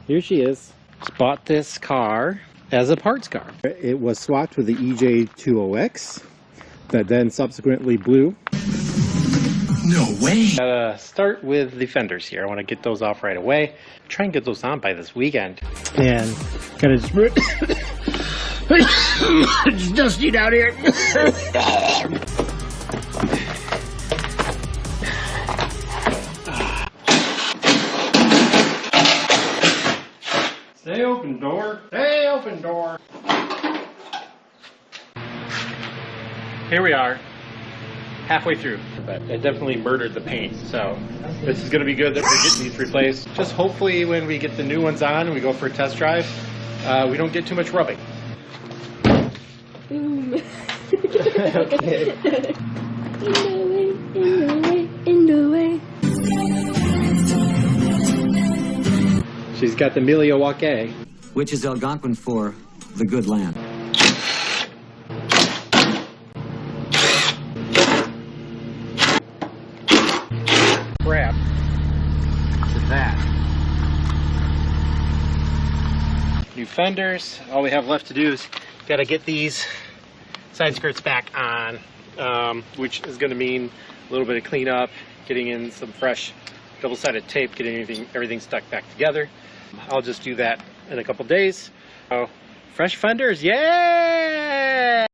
Here she is. Just bought this car as a parts car. It was swapped with the EJ20X that then subsequently blew. No way! Gotta start with the fenders here. I want to get those off right away. Try and get those on by this weekend. And gotta just... it's dusty down here. Stay open, door. Stay open, door. Here we are, halfway through. But it definitely murdered the paint, so this is going to be good that we're getting these replaced. Just hopefully when we get the new ones on and we go for a test drive, we don't get too much rubbing. Okay. In the way. She's got the Milwaukee, which is Algonquin for the good land. Crap to that. New fenders. All we have left to do is got to get these side skirts back on, which is going to mean a little bit of cleanup, getting in some fresh double-sided tape, getting everything stuck back together. I'll just do that in a couple days. So, fresh fenders, yeah!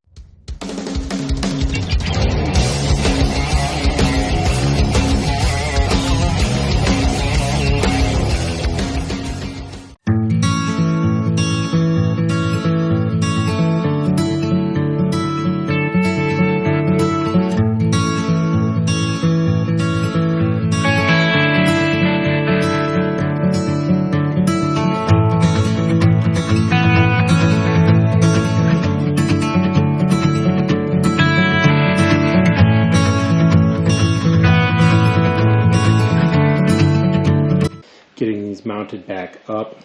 Getting these mounted back up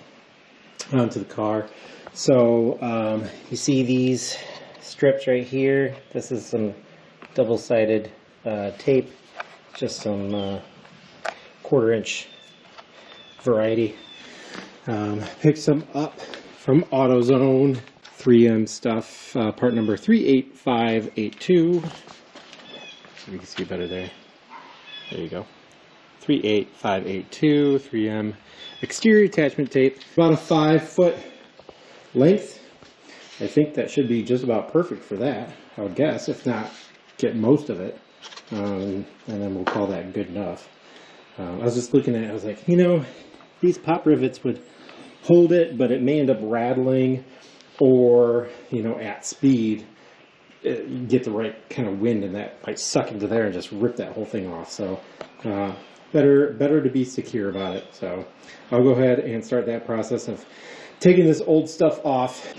onto the car. So you see these strips right here. This is some double-sided tape, just some 1/4 inch variety. Picked some up from AutoZone, 3M stuff, part number 38582. So you can see better there. There you go. 38582, 3M exterior attachment tape, about a 5-foot length. I think that should be just about perfect for that, I would guess, if not get most of it, and then we'll call that good enough. I was just looking at it, I was like, you know, these pop rivets would hold it, but it may end up rattling, or, you know, at speed, you get the right kind of wind and that might suck into there and just rip that whole thing off. So better to be secure about it. So I'll go ahead and start that process of taking this old stuff off.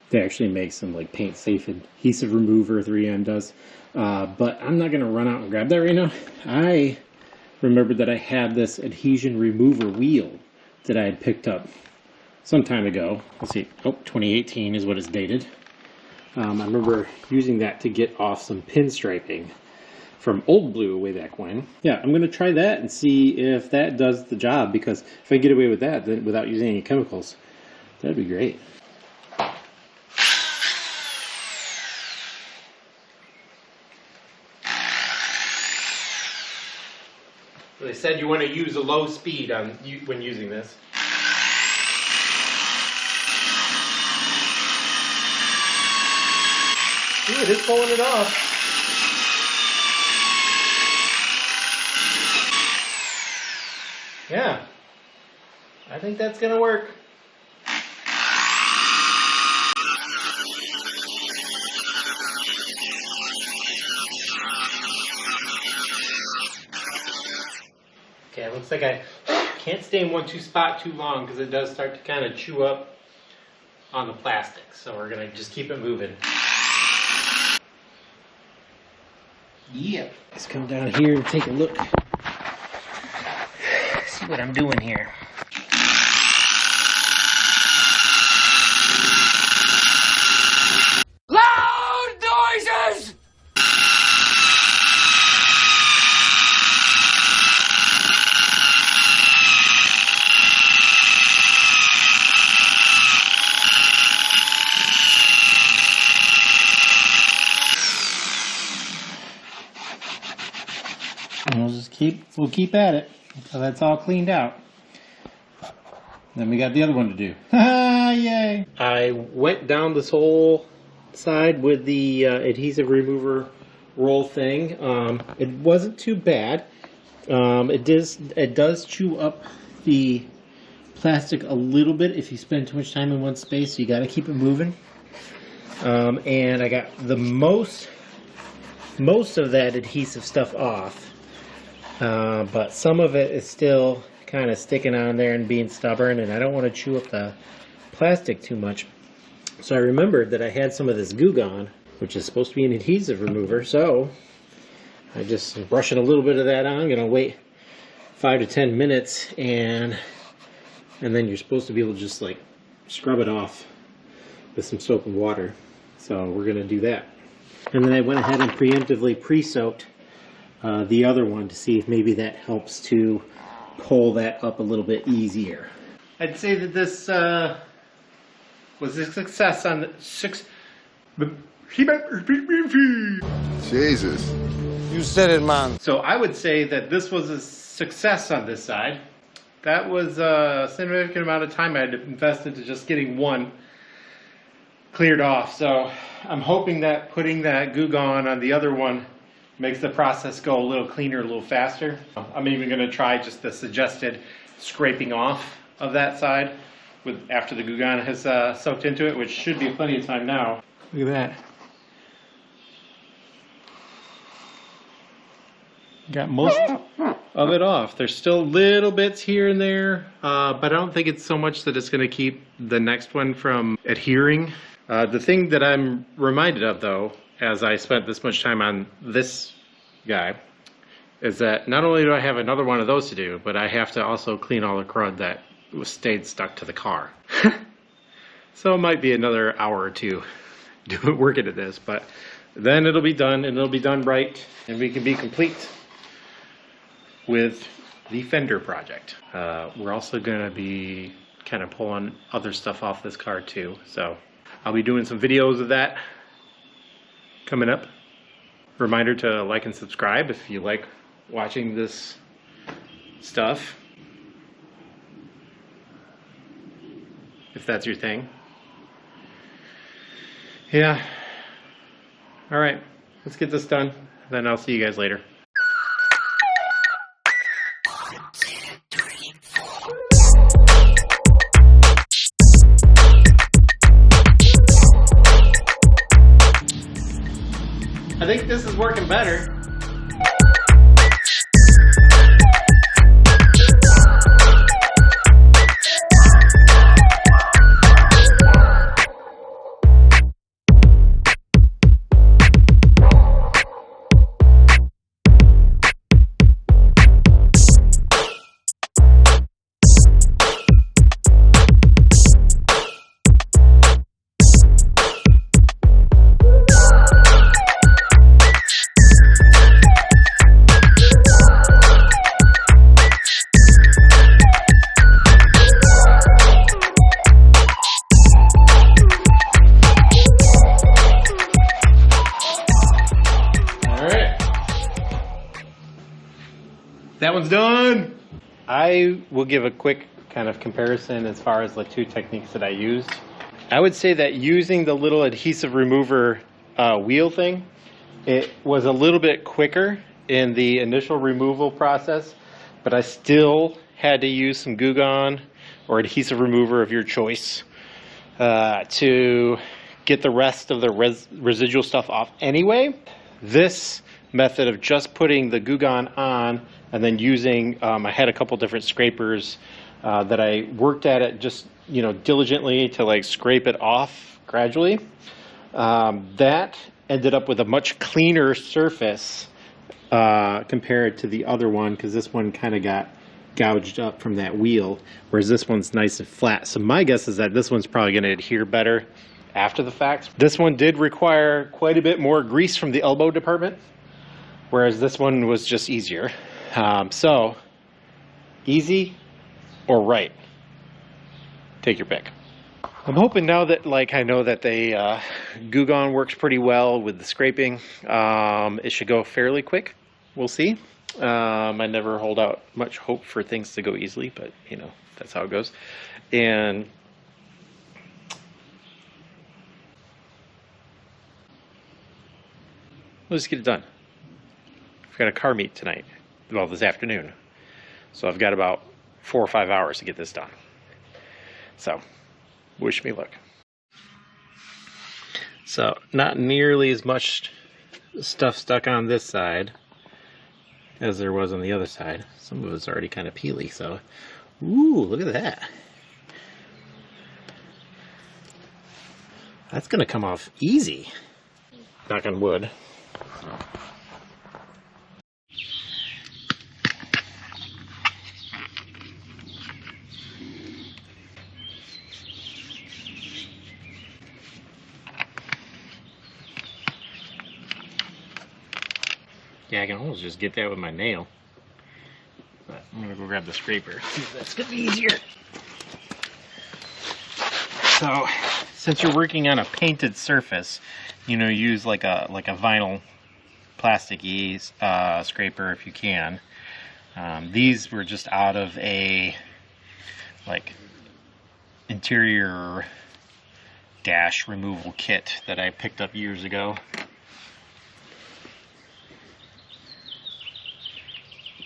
They actually make some like paint safe adhesive remover, 3M does, but I'm not gonna run out and grab that right now. I remembered that I had this adhesion remover wheel that I had picked up some time ago. Let's see, 2018 is what it's dated. I remember using that to get off some pinstriping from Old Blue way back when. Yeah, I'm going to try that and see if that does the job, because if I get away with that then without using any chemicals, that'd be great. They said you want to use a low speed when using this. Ooh, it is pulling it off. Yeah, I think that's going to work. Okay, it looks like I can't stay in one spot too long because it does start to kind of chew up on the plastic. So we're going to just keep it moving. Yep. Let's come down here and take a look. See what I'm doing here. Loud noises! we'll keep at it until that's all cleaned out. Then we got the other one to do. Yay! I went down this whole side with the adhesive remover roll thing. It wasn't too bad. It does chew up the plastic a little bit if you spend too much time in one space, so you got to keep it moving. And I got the most of that adhesive stuff off, but some of it is still kind of sticking on there and being stubborn, and I don't want to chew up the plastic too much. So I remembered that I had some of this Goo Gone, which is supposed to be an adhesive remover, so I just brushing a little bit of that on. I'm gonna wait 5 to 10 minutes, and then you're supposed to be able to just like scrub it off with some soap and water. So we're gonna do that. And then I went ahead and preemptively pre-soaked the other one to see if maybe that helps to pull that up a little bit easier. I'd say that this was a success on the Jesus. You said it, man. So I would say that this was a success on this side. That was a significant amount of time I had invested to just getting one cleared off. So I'm hoping that putting that Goo Gone on the other one makes the process go a little cleaner, a little faster. I'm even going to try just the suggested scraping off of that side after the Goo Gone has soaked into it, which should be plenty of time now. Look at that. Got most of it off. There's still little bits here and there, but I don't think it's so much that it's going to keep the next one from adhering. The thing that I'm reminded of, though, as I spent this much time on this guy, is that not only do I have another one of those to do, but I have to also clean all the crud that stayed stuck to the car. So it might be another hour or two working at this, but then it'll be done, and it'll be done right, and we can be complete with the fender project. We're also going to be kind of pulling other stuff off this car too, so I'll be doing some videos of that coming up. Reminder to like and subscribe if you like watching this stuff, if that's your thing. Yeah. All right, let's get this done, then I'll see you guys later. I think this is working better. That one's done. I will give a quick kind of comparison as far as the two techniques that I used. I would say that using the little adhesive remover wheel thing, it was a little bit quicker in the initial removal process, but I still had to use some Goo Gone or adhesive remover of your choice to get the rest of the residual stuff off anyway. This method of just putting the Goo Gone on and then using, I had a couple different scrapers that I worked at it just, diligently to like scrape it off gradually. That ended up with a much cleaner surface compared to the other one, because this one kind of got gouged up from that wheel, whereas this one's nice and flat. So my guess is that this one's probably going to adhere better after the fact. This one did require quite a bit more grease from the elbow department, whereas this one was just easier. So easy or right, take your pick. I'm hoping now that I know that the Goo Gone works pretty well with the scraping, it should go fairly quick. We'll see. I never hold out much hope for things to go easily, but you know, that's how it goes. And let's get it done. I've got a car meet tonight, well, this afternoon. So I've got about 4 or 5 hours to get this done. So, wish me luck. So, not nearly as much stuff stuck on this side as there was on the other side. Some of it's already kind of peely, so ooh, look at that. That's gonna come off easy. Knock on wood. Yeah, I can almost just get that with my nail. But I'm gonna go grab the scraper. See if that's gonna be easier. So, since you're working on a painted surface, you know, use like a vinyl plasticky scraper if you can. These were just out of a like interior dash removal kit that I picked up years ago.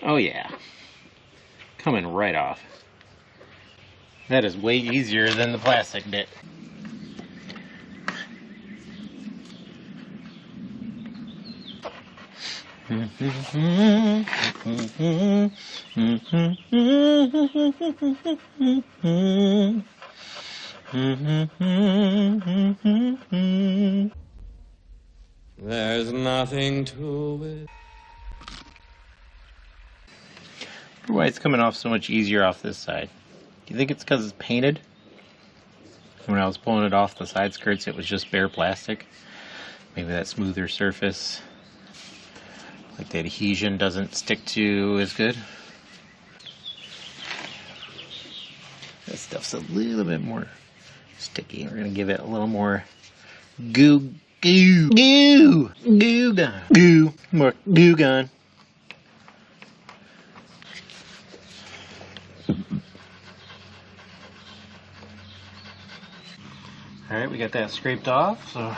Oh yeah, coming right off. That is way easier than the plastic bit. There's nothing to it. I wonder why it's coming off so much easier off this side. Do you think it's because it's painted? When I was pulling it off the side skirts, it was just bare plastic. Maybe that smoother surface, like the adhesion doesn't stick to as good. This stuff's a little bit more sticky. We're gonna give it a little more goo gone. More Goo Gone. Alright, we got that scraped off, so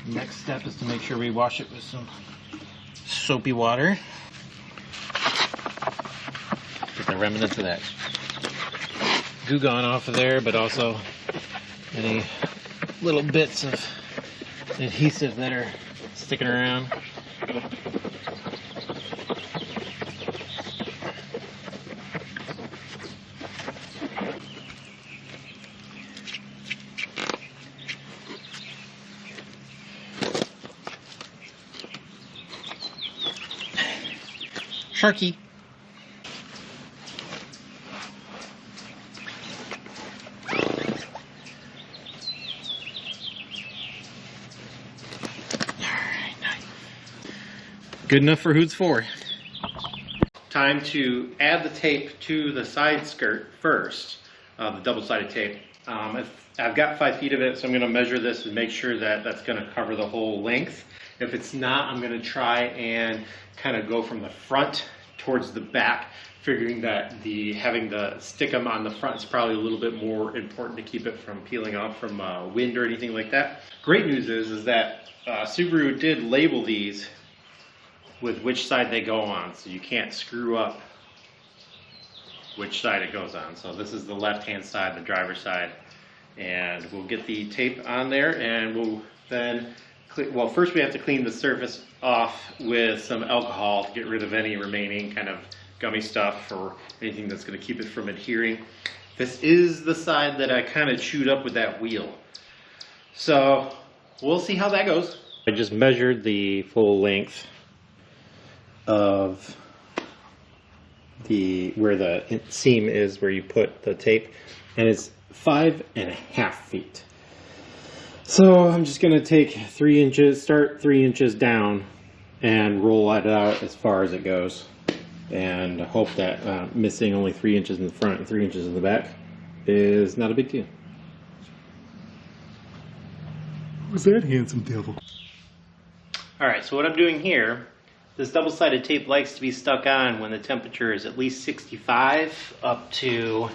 next step is to make sure we wash it with some soapy water. Get the remnants of that Goo Gone off of there, but also any little bits of adhesive that are sticking around. Sharky. Good enough for who it's for. Time to add the tape to the side skirt first, the double-sided tape. I've got 5 feet of it, so I'm going to measure this and make sure that that's going to cover the whole length. If it's not, I'm going to try and kind of go from the front towards the back, figuring that having the stickum on the front is probably a little bit more important to keep it from peeling off from wind or anything like that. Great news is that Subaru did label these with which side they go on, so you can't screw up which side it goes on. So this is the left-hand side, the driver's side, and we'll get the tape on there, and we'll then well, first we have to clean the surface off with some alcohol to get rid of any remaining kind of gummy stuff or anything that's going to keep it from adhering. This is the side that I kind of chewed up with that wheel, so we'll see how that goes. I just measured the full length of where the seam is, where you put the tape, and it's 5.5 feet. So I'm just gonna take 3 inches, start 3 inches down, and roll it out as far as it goes, and hope that missing only 3 inches in the front and 3 inches in the back is not a big deal. Who's that handsome devil? All right, so what I'm doing here, This double-sided tape likes to be stuck on when the temperature is at least 65 up to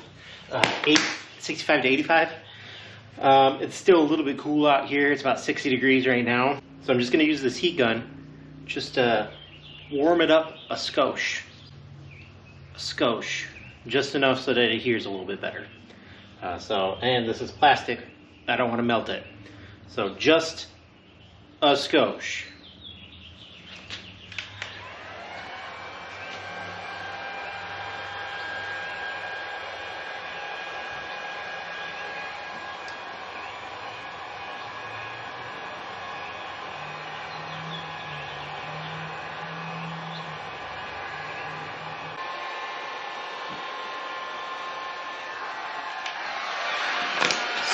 65 to 85. It's still a little bit cool out here. It's about 60 degrees right now. So I'm just going to use this heat gun just to warm it up a skosh. Just enough so that it adheres a little bit better. And this is plastic. I don't want to melt it. So just a skosh.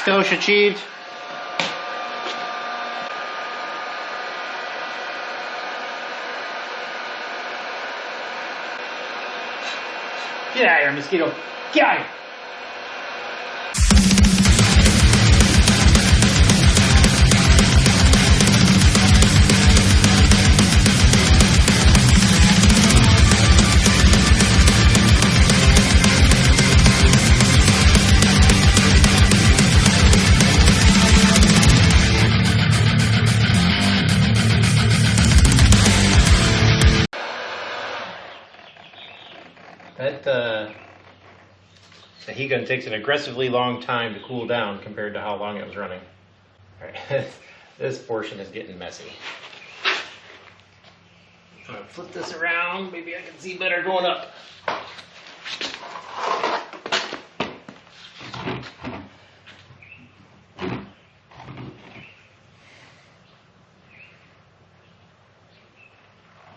Skosh achieved. Get out of here, mosquito. Get out of here. The heat gun takes an aggressively long time to cool down compared to how long it was running. All right, this portion is getting messy. I'm gonna flip this around. Maybe I can see better going up.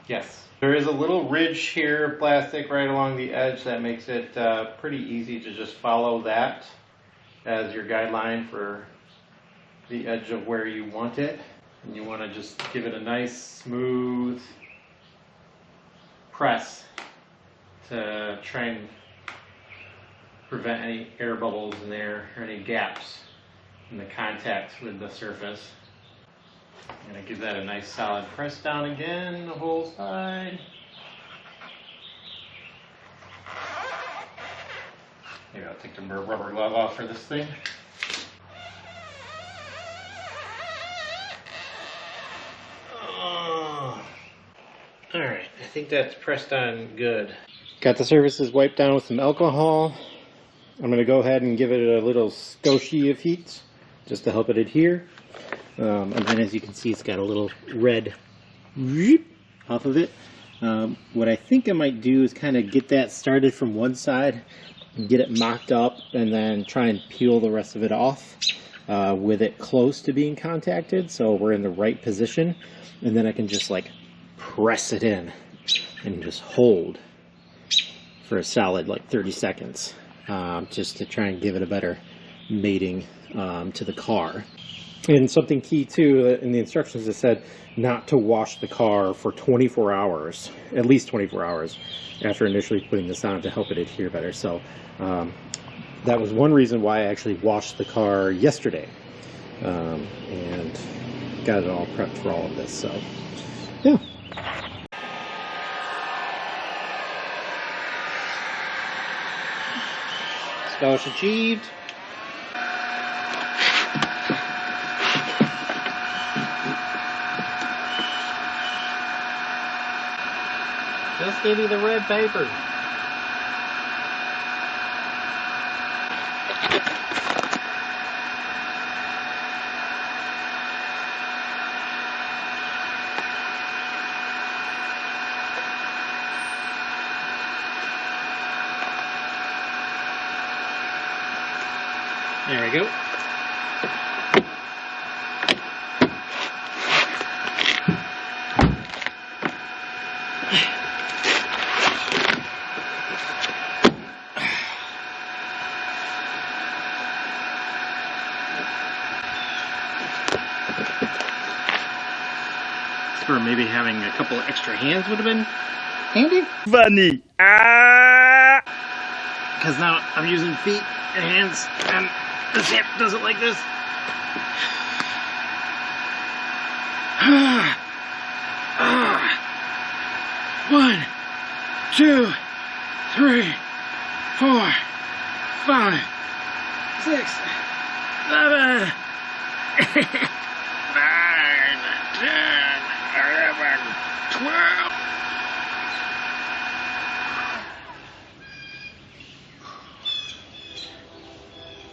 Yes. There is a little ridge here of plastic right along the edge that makes it pretty easy to just follow that as your guideline for the edge of where you want it. And you want to just give it a nice smooth press to try and prevent any air bubbles in there or any gaps in the contact with the surface. I'm going to give that a nice solid press down again, the whole side. Maybe I'll take the rubber glove off for this thing. Alright, I think that's pressed on good. Got the surfaces wiped down with some alcohol. I'm going to go ahead and give it a little skoshie of heat just to help it adhere. And then as you can see, it's got a little red off of it. What I think I might do is kind of get that started from one side and get it mocked up and then try and peel the rest of it off with it close to being contacted so we're in the right position, and then I can just like press it in and just hold for a solid like 30 seconds just to try and give it a better mating to the car. And something key too, in the instructions it said not to wash the car for 24 hours, at least 24 hours after initially putting this on to help it adhere better. So that was one reason why I actually washed the car yesterday and got it all prepped for all of this. So yeah. Skosh achieved. Just give you the red paper. There we go. For maybe having a couple of extra hands would have been handy. Funny. Because now I'm using feet and hands, and this hip does it like this. 1, 2, 3, 4, 5, 6, 7, 8, 9, 10, 11, 12.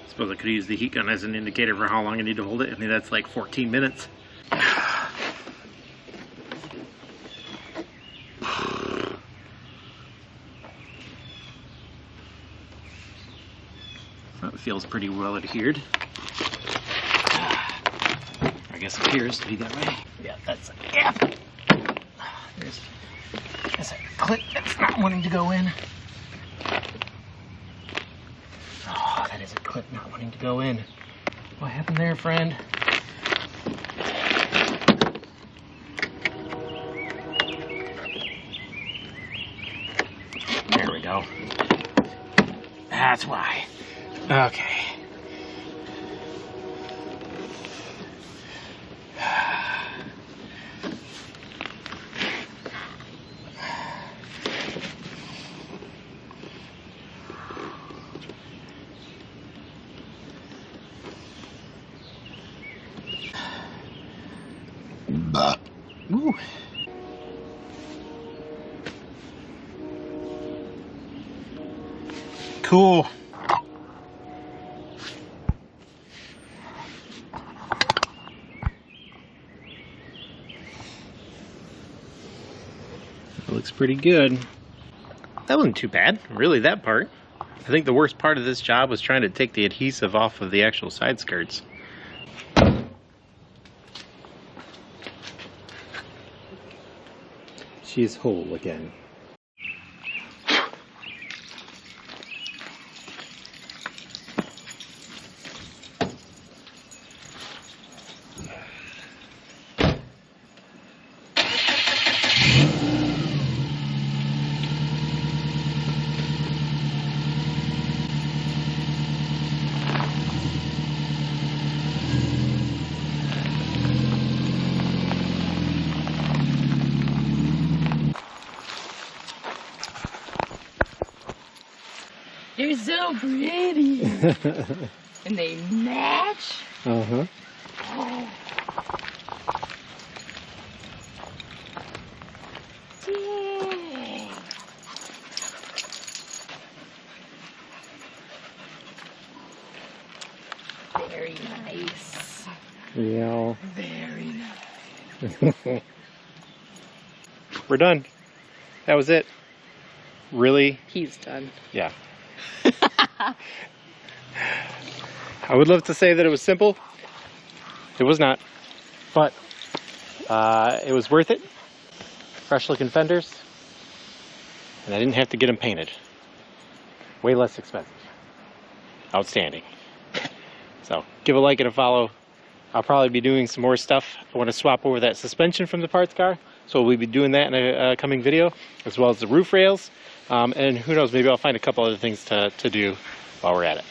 I suppose I could use the heat gun as an indicator for how long I need to hold it. I mean, that's like 14 minutes. That feels pretty well adhered. I guess it appears to be that way. Yeah, that's a gap. There's a clip that's not wanting to go in. Oh, that is a clip not wanting to go in. What happened there, friend? There we go. That's why. Okay. Ooh. Cool. That looks pretty good. That wasn't too bad, really, that part. I think the worst part of this job was trying to take the adhesive off of the actual side skirts. She's whole again. They're so pretty. And they match. Uh-huh. Oh. Dang. Very nice. Yeah. Very nice. We're done. That was it. Really? He's done. Yeah. I would love to say that it was simple. It was not. But it was worth it. Fresh looking fenders. And I didn't have to get them painted. Way less expensive. Outstanding. So give a like and a follow. I'll probably be doing some more stuff. I want to swap over that suspension from the parts car. So we'll be doing that in a coming video, as well as the roof rails. And who knows, maybe I'll find a couple other things to do while we're at it.